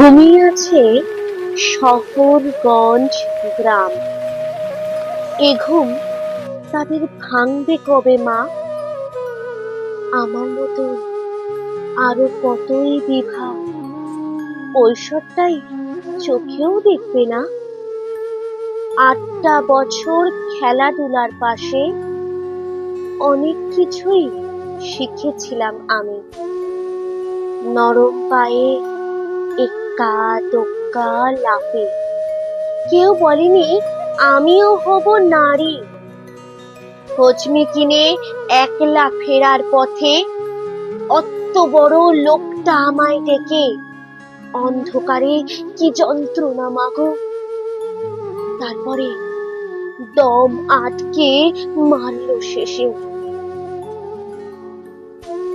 ঘুমিয়ে আছে শহরগঞ্জ গ্রাম। এ ঘুম তাদের ভাঙবে কবে মা? আমার মতো আরো কতই বিভা কৈশোরটাই চোখেও দেখবে না। 8টা বছর খেলাধুলার পাশে অনেক কিছুই শিখেছিলাম আমি। নরম পায়ে এক্কা দোক্কা লাফে। কেউ বলেনি আমিও হব নারী। হজমি কিনে একলা ফেরার পথে অত বড় লোকটা আমায় ডেকে অন্ধকারে কি যন্ত্রণা মাগো। তারপরে দম আটকে মারলো শেষে।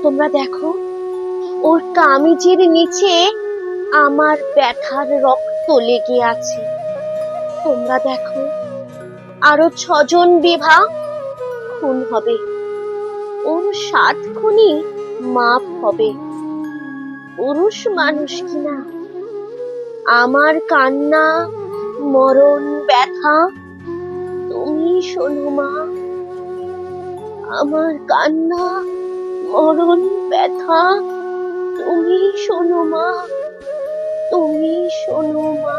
তোমরা দেখো ওর কামিজের নিচে আমার ব্যথার রক্ত লেগে আছে। তোমরা দেখো আরো 6জন বিভা খুন হবে, ওর 7 খুনই মাপ হবে। পুরুষ মানুষ কিনা আমার কান্না মরণ ব্যথা তুমি শোনো মা। আমার কান্না মরণ ব্যথা তুমি শোনো মা, তুমি শোনো মা।